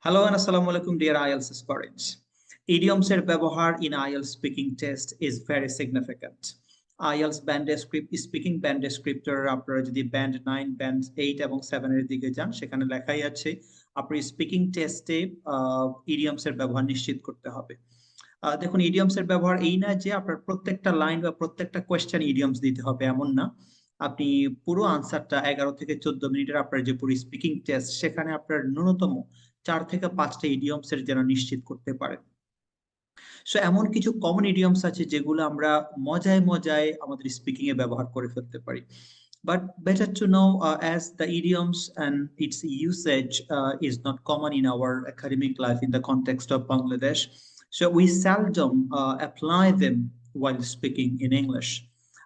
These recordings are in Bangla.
Hello and assalamu alaikum, dear IELTS aspirants. Idioms এর ব্যবহার in IELTS speaking test is very significant. IELTS band speaking band descriptor আপনারা যদি band 9, band 8 এবং 7 এর দিকে যান সেখানে লেখাই আছে আপনি স্পিকিং টেস্টে idioms এর ব্যবহার নিশ্চিত করতে হবে। দেখুন idioms এর ব্যবহার এই না যে আপনার প্রত্যেকটা লাইন বা প্রত্যেকটা কোয়েশ্চেন idioms দিতে হবে এমন না। আপনি পুরো আনসারটা 11 থেকে 14 মিনিটের আপনার যে পুরো স্পিকিং টেস্ট সেখানে আপনার ন্যূনতম 4 থেকে 5টা ইডিয়মস এর যেন নিশ্চিত করতে পারেন। সো এমন কিছু কমন ইডিয়মস আছে যেগুলো আমরা মজায় মজায় আমাদের স্পিকিং এ ব্যবহার করে ফেলতে পারি। But better to know as the idioms and its usage is not common in our academic life in the context of Bangladesh. So we seldom apply them while speaking in English.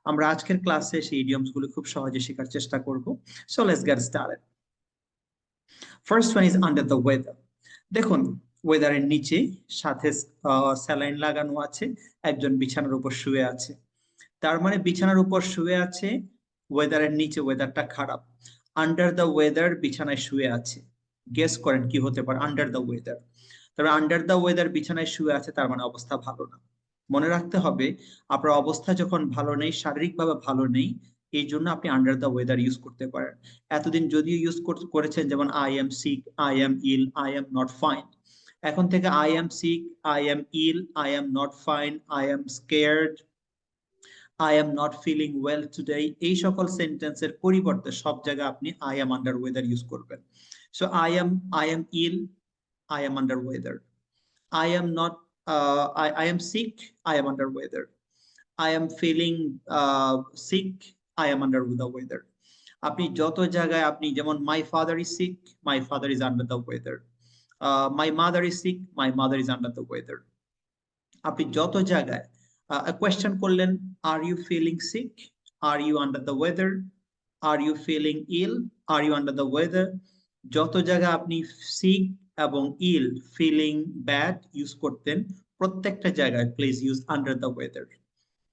আমরা আজকের ক্লাসে সেই ইডিয়মস গুলো খুব সহজে শেখার চেষ্টা করব। So let's get started. First one is under the weather. দেখুন ওয়েদারের নিচে সাথে স্যালাইন লাগানো আছে, একজন বিছানার উপর শুয়ে আছে। তার মানে বিছানার উপর শুয়ে আছে, ওয়েদারের নিচে ওয়েদারটা খারাপ। আন্ডার দ্য ওয়েদার বিছানায় শুয়ে আছে। গেস করেন কি হতে পারে আন্ডার দ্য ওয়েদার। তবে আন্ডার দ্য ওয়েদার বিছানায় শুয়ে আছে তার মানে অবস্থা ভালো না। মনে রাখতে হবে আপনার অবস্থা যখন ভালো নেই, শারীরিকভাবে ভালো নেই, এই জন্য আপনি আন্ডার দ্য ওয়েদার ইউজ করতে পারেন। এতদিন যদিও ইউজ করেছেন যেমন I am sick, I am ill, I am not fine. এখন থেকে I am sick, I am ill, I am not fine, I am scared, I am not feeling well today, এই সকল সেন্টেন্সের পরিবর্তে সব জায়গায় আপনি I am under weather use করবেন। So I am ill, I am under weather. I am not, I am sick, I am under weather. I am feeling sick, I am under the weather. আপনি যত জায়গায় আপনি যেমন my father is sick, my father is under the weather. My mother is sick, my mother is under the weather. আপনি যত জায়গায় কোয়েশ্চেন করলেন are you feeling sick, are you under the weather, are you feeling ill, are you under the weather, যত জায়গায় আপনি sick এবং ইল, ফিলিং ব্যাড ইউজ করতেন, প্রত্যেকটা জায়গায় please use under the weather.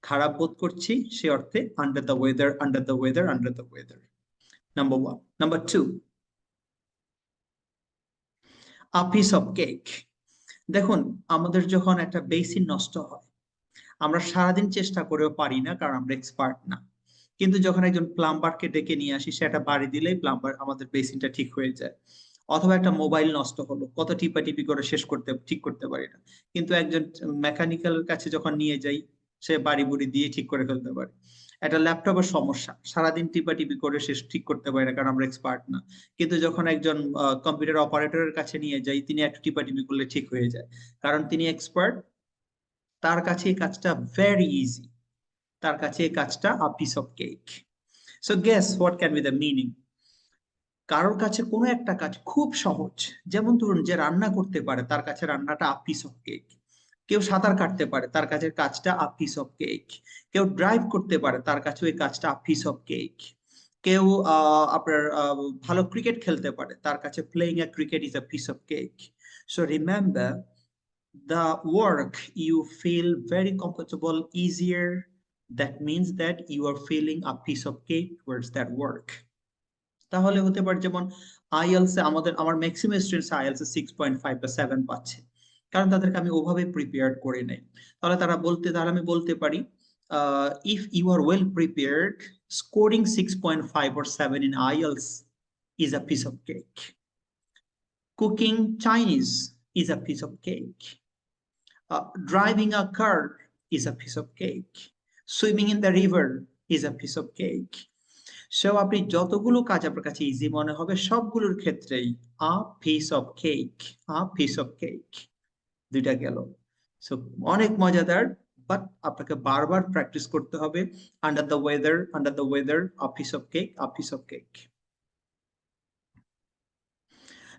খারাপ বোধ করছি সে অর্থে under the weather, under the weather, under the weather. Number 1। Number 2, a piece of cake. দেখুন আমাদের যখন একটা বেসিন নষ্ট হয় আমরা সারাদিন চেষ্টা করেও পারি না, কারণ আমরা এক্সপার্ট না। কিন্তু যখন একজন প্লাম্বারকে ডেকে নিয়ে আসি, সেটা বাড়ি দিলেই প্লাম্বার আমাদের বেসিনটা ঠিক হয়ে যায়। অথবা একটা মোবাইল নষ্ট হলো, কত টিপাটিপি করে ঠিক করতে পারি না, কিন্তু একজন মেকানিক্যালের কাছে যখন নিয়ে যাই সে বাড়ি বুড়ি দিয়ে ঠিক করে ফেলতে পারে। একটা ল্যাপটপের সমস্যা, সারাদিন টিপাটিপি করে সে ঠিক করতে পারে না, কারণ আমরা এক্সপার্ট না। কিন্তু যখন একজন কম্পিউটার অপারেটরের কাছে নিয়ে যাই, তিনি একটু টিপাটিপি করলে ঠিক হয়ে যায়, কারণ তিনি এক্সপার্ট। তার কাছে এই কাজটা ভেরি ইজি, তার কাছে এই কাজটা a piece of cake. So guess what can be the meaning. কারোর কাছে কোনো একটা কাজ খুব সহজ, যেমন ধরুন যে রান্না করতে পারে তার কাছে রান্নাটা আ পিস অফ কেক। কেউ সাঁতার কাটতে পারে তার কাছে কাজটা আ পিস অফ কেক। কেউ ড্রাইভ করতে পারে তার কাছে ওই কাজটা আ পিস অফ কেক। কেউ আপনার ভালো ক্রিকেট খেলতে পারে তার কাছে playing A cricket is a piece of cake. So remember, the work you feel very comfortable, easier, that means that you are feeling a piece of cake towards that work. তাহলে হতে পারে যেমন আইএলস এ আমার ম্যাক্সিমাম স্টুডেন্টস আইএলস এ 6.5 বা 7 পাচ্ছে, কারণ তাদেরকে আমি ওভাবে প্রিপেয়ার্ড করে নেই। তাহলে আমি বলতে পারি if you are well prepared, scoring 6.5 or 7 in IELTS is a piece of cake. Cooking Chinese is a piece of cake. Driving a car is a piece of cake. Swimming in the river is a piece of cake. So আপনি যতগুলো কাজ আপনার কাছে ইজি মনে হবে সবগুলোর ক্ষেত্রেই a piece of cake, a piece of cake, দুইটা গেল। সো অনেক মজাদার, বাট আপনাকে বারবার প্র্যাকটিস করতে হবে। Under the weather, under the weather, a piece of cake, a piece of cake.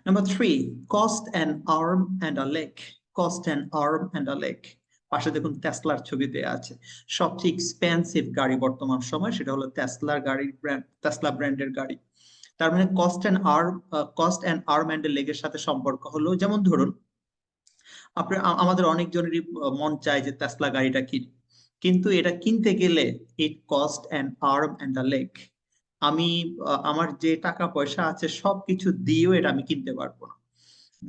Number 3, cost an arm and a leg. Cost an arm and a leg. পাশে দেখুন টেসলার ছবি দেয়া আছে। সবচেয়ে এক্সপেন্সিভ গাড়ি বর্তমান সময় সেটা হলো টেসলার গাড়ির ব্র্যান্ড, টেসলা ব্র্যান্ডের গাড়ি। তার মানে কস্ট অ্যান্ড আর্ম অ্যান্ড লেগের সাথে সম্পর্ক হলো, যেমন ধরুন আমাদের অনেকজনেরই মন চায় যে টেসলা গাড়িটা কিনি, কিন্তু এটা কিনতে গেলে it cost an arm and a leg. আমি আমার যে টাকা পয়সা আছে সবকিছু দিয়েও এটা আমি কিনতে পারবো না।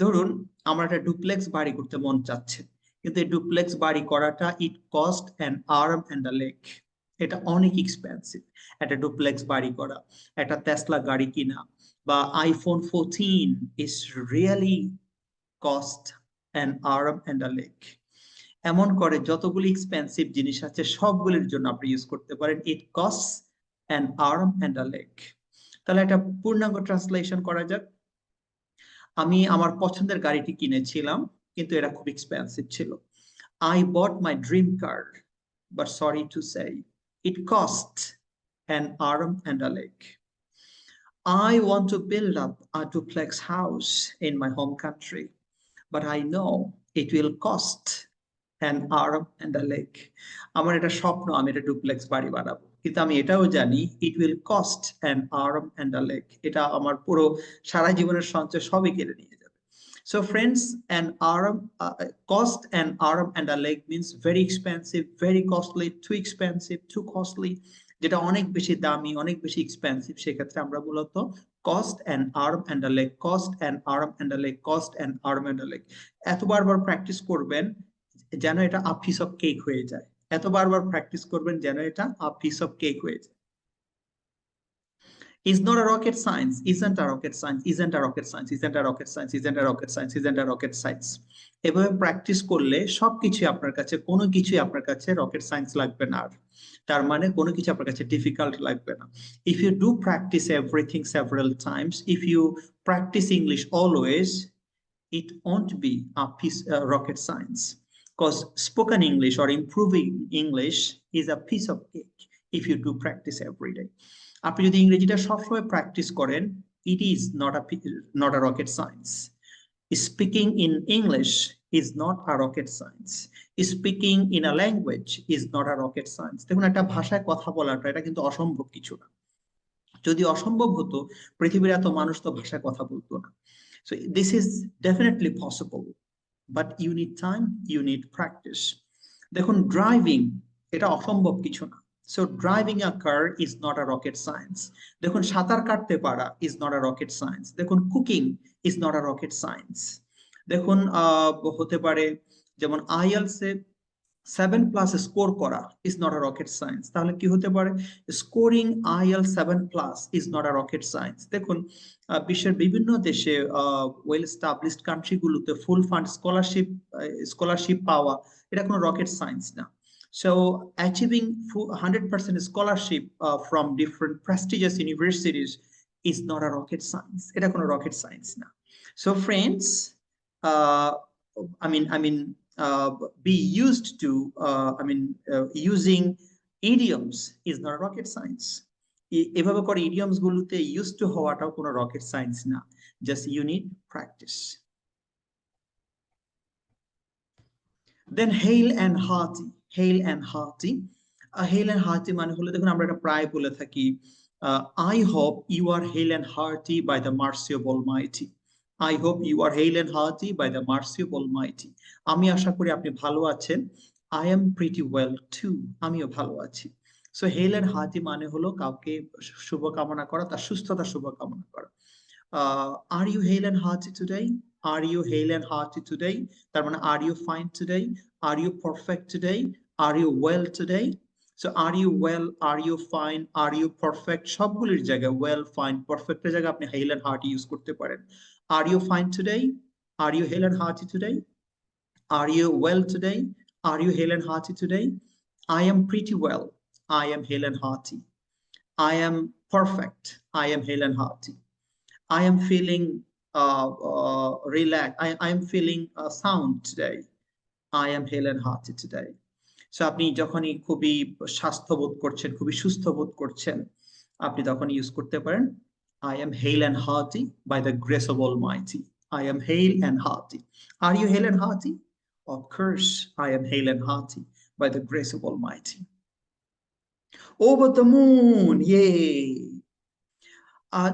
ধরুন আমার একটা ডুপ্লেক্স বাড়ি করতে মন চাচ্ছে, কিন্তু এই ডুপ্লেক্স বাড়ি করাটা it cost an arm and a leg. এটা অনেক এক্সপেন্সিভ। একটা ডুপ্লেক্স বাড়ি করা, একটা টেসলা গাড়ি কিনা বা iPhone 14 is really cost an arm and a leg. এমন করে যতগুলি এক্সপেন্সিভ জিনিস আছে সবগুলির জন্য আপনি ইউজ করতে পারেন it cost an arm and a leg. তাহলে একটা পূর্ণাঙ্গ ট্রান্সলেশন করা যাক। আমি আমার পছন্দের গাড়িটি কিনেছিলাম, কিন্তু এটা খুব এক্সপেন্সিভ ছিল। I bought my dream car, but sorry to say, it cost an arm and a leg. I want to build up a duplex house in my home country, but I know it will cost an arm and a leg. আমার এটা স্বপ্ন, আমি এটা ডুপ্লেক্স বাড়ি বানাবো, কিন্তু আমি এটাও জানি it will cost an arm and a leg. এটা আমার পুরো সারা জীবনের সঞ্চয় সবই কেড়ে নিয়ে যাবে। So friends, an arm, cost an arm and a leg means very expensive, very costly, too expensive, too costly. যেটা অনেক বেশি দামি, অনেক বেশি এক্সপেন্সিভ, সেক্ষেত্রে আমরা মূলত cost an arm and a leg, cost an arm and a leg, cost an arm and a leg এত বারবার প্র্যাকটিস করবেন যেন এটা আ পিস অফ কেক হয়ে যায়। এত বারবার প্র্যাকটিস করবেন যেন এটা আ পিস অফ কেক হয়ে যায়। Is not a rocket science, isn't a rocket science, isn't a rocket science, isn't a rocket science, isn't a rocket science, isn't a rocket science. এভাবে প্র্যাকটিস করলে সবকিছু আপনার কাছে, কোনো কিছুই আপনার কাছে রকেট সায়েন্স লাগবে না। আর তার মানে কোনো কিছু আপনার কাছে ডিফিকাল্ট লাগবে না। If you do practice everything several times, if you practice English always, it won't be a piece rocket science, because spoken English or improving English is a piece of cake if you do practice every day. আপনি যদি ইংরেজিটা সবসময় প্র্যাকটিস করেন, it is not a rocket science. Speaking in English is not a rocket science. Speaking in a language is not a rocket science. দেখুন, একটা ভাষায় কথা বলাটা এটা কিন্তু অসম্ভব কিছু না। যদি অসম্ভব হতো পৃথিবীর এত মানুষ তো ভাষায় কথা বলতো না। So this is definitely possible, but you need time, you need practice. দেখুন, ড্রাইভিং এটা অসম্ভব কিছু না। So driving a car is not a rocket science. দেখুন, সাঁতার কাটতে পারা is not a rocket science. দেখুন, cooking is not a rocket science. দেখুন, হতে পারে যেমন IELTS এ 7+ স্কোর করা is not a rocket science. তাহলে কি হতে পারে? Scoring IELTS 7+ is not a rocket science. দেখুন, বিশ্বের বিভিন্ন দেশে ওয়েল এস্টাবলিশড কান্ট্রিগুলোতে ফুল ফান্ড স্কলারশিপ পাওয়া এটা কোনো রকেট সায়েন্স না। So achieving 100% scholarship from different prestigious universities is not a rocket science. এটা কোনো rocket science না। So friends, I mean be used to using idioms is not a rocket science. এভাবে করে idioms গুলোতে used to হওয়াটাও কোনো rocket science না, just you need practice. Then hail and hearty, hail and hearty. Hail and hearty মানে হলো, দেখুন আমরা এটা প্রায় বলে থাকি, I hope you are hail and hearty by the mercy of Almighty. I hope you are hail and hearty by the mercy of Almighty. আমি আশা করি আপনি ভালো আছেন। I am pretty well too. আমিও ভালো আছি। So hail and hearty মানে হলো কাউকে শুভকামনা করা, তার সুস্থতা শুভকামনা করা। Are you hail and hearty today? Are you hail and hearty today? তার মানে are you fine today? Are you perfect today? Are you well today? So are you well? Are you fine? Are you perfect? সবগুলির জায়গায় well, fine, perfect এর জায়গায় আপনি hail and hearty ইউজ করতে পারেন। Are you fine today? Are you hail and hearty today? Are you well today? Are you hail and hearty today? I am pretty well. I am hail and hearty. I am perfect. I am hail and hearty. I am feeling relaxed. I am feeling sound today. I am hail and hearty today. So আপনি যখনই খুবই স্বাস্থ্যবোধ করছেন, খুবই সুস্থ বোধ করছেন, আপনি তখন ইউজ করতে পারেন I am hail and hearty by the grace of Almighty. I am hail and hearty. Are you hail and hearty? Of course, I am hail and hearty by the grace of Almighty. Over the moon, yay!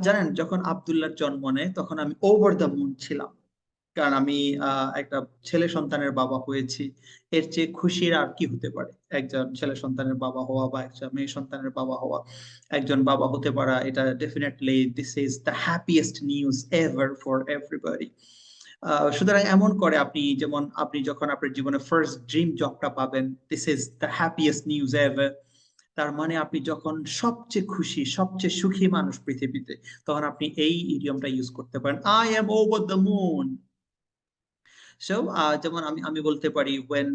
জানেন, যখন আব্দুল্লাহর জন্ম নেয় তখন আমি ওভার দ্য মুন ছিলাম, কারণ আমি একটা ছেলে সন্তানের বাবা হয়েছি। এর চেয়ে খুশির আর কি হতে পারে? একজন ছেলে সন্তানের বাবা হওয়া বা একজন মেয়ে সন্তানের বাবা হওয়া, একজন বাবা হতে পারা, এটা definitely this is the happiest news ever for everybody. সুতরাং এমন করে আপনি যেমন আপনি যখন আপনার জীবনে ফার্স্ট ড্রিম জবটা পাবেন, this is the happiest news ever. তার মানে আপনি যখন সবচেয়ে খুশি, সবচেয়ে সুখী মানুষ পৃথিবীতে, তখন আপনি এই ইডিয়মটা ইউজ করতে পারেন, I am over the moon. So যেমন আমি আমি বলতে পারি, when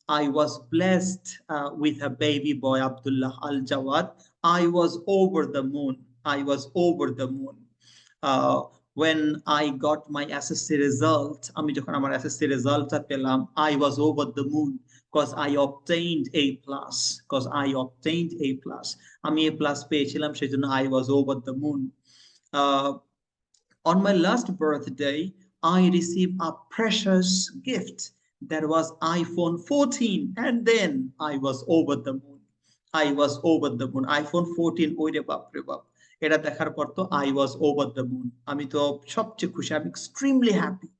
I was blessed with a baby boy Abdullah Al Jawad, I was over the moon. I was over the moon. Uh, when I got my SSC result, আমি যখন আমার SSC রেজাল্টটা পেলাম, I was over the moon because I obtained A plus. Because I obtained A plus. আমি A plus পেয়েছিলাম, সেজন্য I was over the moon. Uh, on my last birthday, I received a precious gift. That was iPhone 14, and then I was over the moon. I was over the moon. iPhone 14, ওইরে বাপ রে বাপ, এটা দেখার পর তো I was over the moon. আমি তো সবচেয়ে খুশি, I'm extremely happy.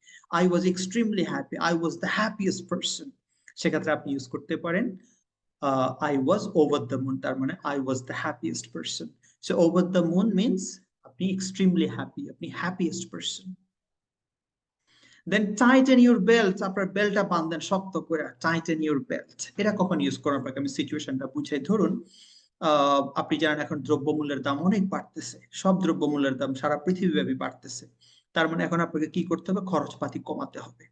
I was extremely happy. I was the happiest person. সেক্ষেত্রে আপনি ইউজ করতে পারেন I was over the moon, তার মানে I was the happiest person. So over the moon means আপনি extremely happy, আপনি happiest person. Then tighten your belt, আপনার বেল্টটা বাঁধেন শক্ত করে, tighten your belt. এটা কখন ইউজ করার আপনাকে আমি সিচুয়েশনটা বুঝাই। ধরুন আপনি জানেন এখন দ্রব্যমূল্যের দাম অনেক বাড়তেছে, সব দ্রব্যমূল্যের দাম সারা পৃথিবীব্যাপী বাড়তেছে। তার মানে এখন আপনাকে কি করতে হবে, খরচপাতি কমাতে হবে।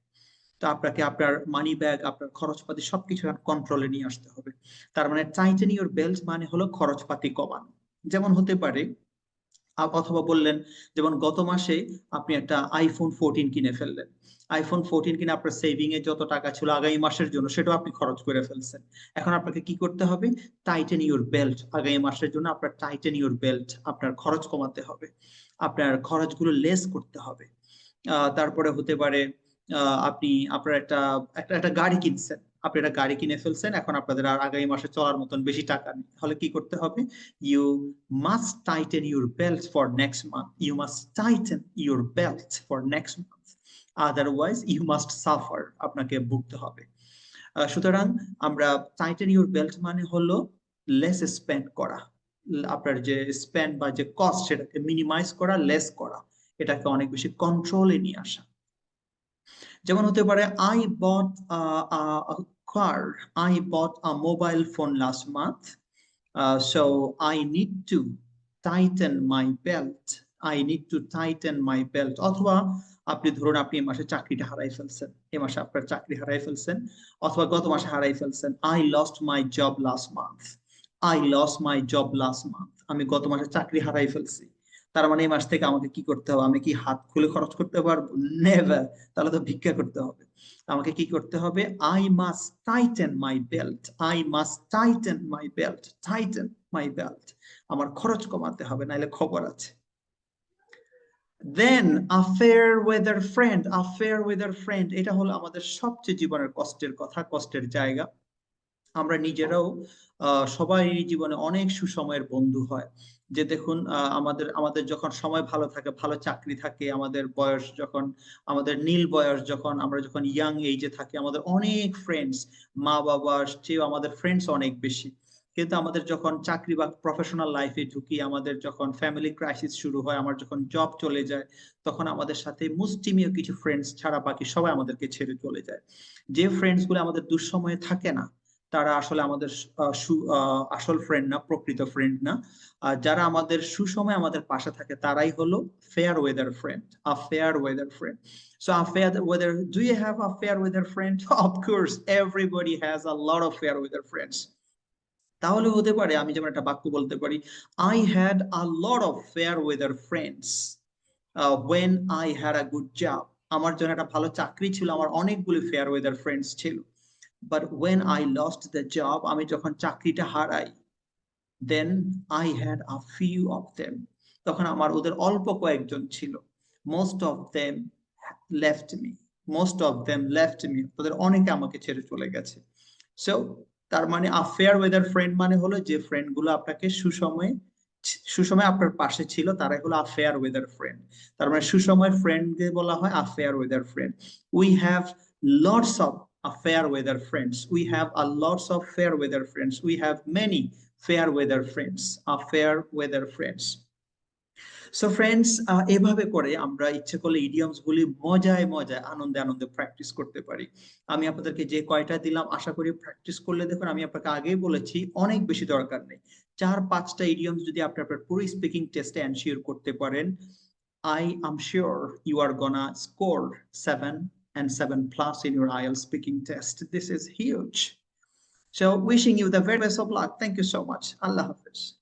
তো আপনাকে আপনার মানি ব্যাগ, আপনার খরচপাতি সবকিছু কন্ট্রোলে নিয়ে আসতে হবে। তার মানে টাইটেন ইউর বেল্ট মানে হলো খরচপাতি কমানো। যেমন হতে পারে, অথবা বললেন যেমন গত মাসে আপনি একটা আইফোন 14 কিনে ফেললেন। আইফোন 14 কিনে আপনার সেভিং এ যত টাকা ছিল আগামী মাসের জন্য, সেটাও আপনি খরচ করে ফেলছেন। এখন আপনাকে কি করতে হবে, টাইটেন ইউর বেল্ট। আগামী মাসের জন্য আপনার টাইটেন ইউর বেল্ট, আপনার খরচ কমাতে হবে, আপনার খরচগুলো লেস করতে হবে। তারপরে হতে পারে আপনি আপনার একটা একটা একটা গাড়ি কিনছেন, আপনি একটা গাড়ি কিনে ফেলছেন, এখন আপনাদের আর আগামী মাসে চলার মতন বেশি টাকা নেই। তাহলে কি করতে হবে, you must tighten your belt for next month. You must tighten your belt for next month, otherwise you must suffer, আপনাকে ভুগতে হবে। সুতরাং আমরা টাইটেন ইউর বেল্ট মানে হলো লেস স্পেন্ড করা, আপনার যে স্পেন্ড বা যে কস্ট সেটাকে মিনিমাইজ করা, লেস করা, এটাকে অনেক বেশি কন্ট্রোলে নিয়ে আসা। যেমন হতে পারে I bought a car, I bought a mobile phone last month, so I need to tighten my belt, I need to tighten my belt. অথবা আপনি ধরুন আপনি এই মাসে চাকরিটা হারাই ফেলছেন, এই মাসে আপনার চাকরি হারাই ফেলছেন, অথবা গত মাসে হারাই ফেলছেন, I lost my job last month, I lost my job last month, আমি গত মাসে চাকরি হারাই ফেলছি। তার মানে এই মাস থেকে আমাকে কি করতে হবে, আমি কি হাত খুলে খরচ করতে পারবো, নেভার, তাহলে তো ভিক্ষা করতে হবে। আমাকে কি করতে হবে, I must tighten my belt, I must tighten my belt, tighten my belt, আমার খরচ কমাতে হবে, নাইলে খবর আছে। Then a fair weather friend, a fair weather friend, এটা হলো আমাদের সবচেয়ে জীবনের কষ্টের কথা, কষ্টের জায়গা। আমরা নিজেরাও সবাই জীবনে অনেক সুসময়ের বন্ধু হয়, যে দেখুন আমাদের আমাদের যখন সময় ভালো থাকে, ভালো চাকরি থাকে, আমাদের বয়স যখন, আমাদের নীল বয়স যখন, আমরা যখন ইয়াং এজে থাকি, আমাদের অনেক ফ্রেন্ডস, মা বাবার চেয়েও আমাদের ফ্রেন্ডস অনেক বেশি। কিন্তু আমাদের যখন চাকরি বা প্রফেশনাল লাইফে ঢুকি, আমাদের যখন ফ্যামিলি ক্রাইসিস শুরু হয়, আমার যখন জব চলে যায়, তখন আমাদের সাথে মুষ্টিমেয় কিছু ফ্রেন্ডস ছাড়া বাকি সবাই আমাদেরকে ছেড়ে চলে যায়। যে ফ্রেন্ডস গুলো আমাদের দুঃসময়ে থাকে না, তারা আসলে আমাদের আসল ফ্রেন্ড না, প্রকৃত ফ্রেন্ড না। যারা আমাদের সুসময় আমাদের পাশে থাকে, তারাই হলো fair weather friend, a fair weather friend. So a fair weather, do you have a fair weather friend? Of course, everybody has a lot of fair weather friends. তাহলে হতে পারে আমি যেমন একটা বাক্য বলতে পারি, I had a lot of fair weather friends when I had a good job. আমার জন্য একটা ভালো চাকরি ছিল, আমার অনেকগুলো ফেয়ার ওয়েদার ফ্রেন্ডস ছিল। But when I lost the job, আমি যখন চাকরিটা হারাই, then I had a few of them. তখন আমার ওদের অল্প কয়েকজন ছিল। Most of them left me. Most of them left me. তাদের অনেকে আমাকে ছেড়ে চলে গেছে। So তার মানে a fair weather friend মানে হলো যে ফ্রেন্ড গুলো আপনাকে সুসময়ে সুসময় আপনার পাশে ছিল, তারাই হলো a fair weather friend। তার মানে সুসময়ের ফ্রেন্ডকে বলা হয় a fair weather friend. We have lots of a fair weather friends. We have a lots of fair weather friends. We have many fair weather friends, a fair weather friends. So friends, এভাবে করে আমরা ইচ্ছে করলে ইডিয়মস গুলি মজায় মজায় আনন্দে আনন্দে প্র্যাকটিস করতে পারি। আমি আপনাদেরকে যে কয়টা দিলাম আশা করি প্র্যাকটিস করলে, দেখুন আমি আপনাকে আগেই বলেছি অনেক বেশি দরকার নেই, 4-5টা ইডিয়মস যদি আপনি আপনার পুরো স্পিকিং টেস্টে এনশিওর করতে পারেন, I am sure you are gonna score 7 and 7 plus in your IELTS speaking test. This is huge. So wishing you the very best of luck. Thank you so much. Allah Hafiz.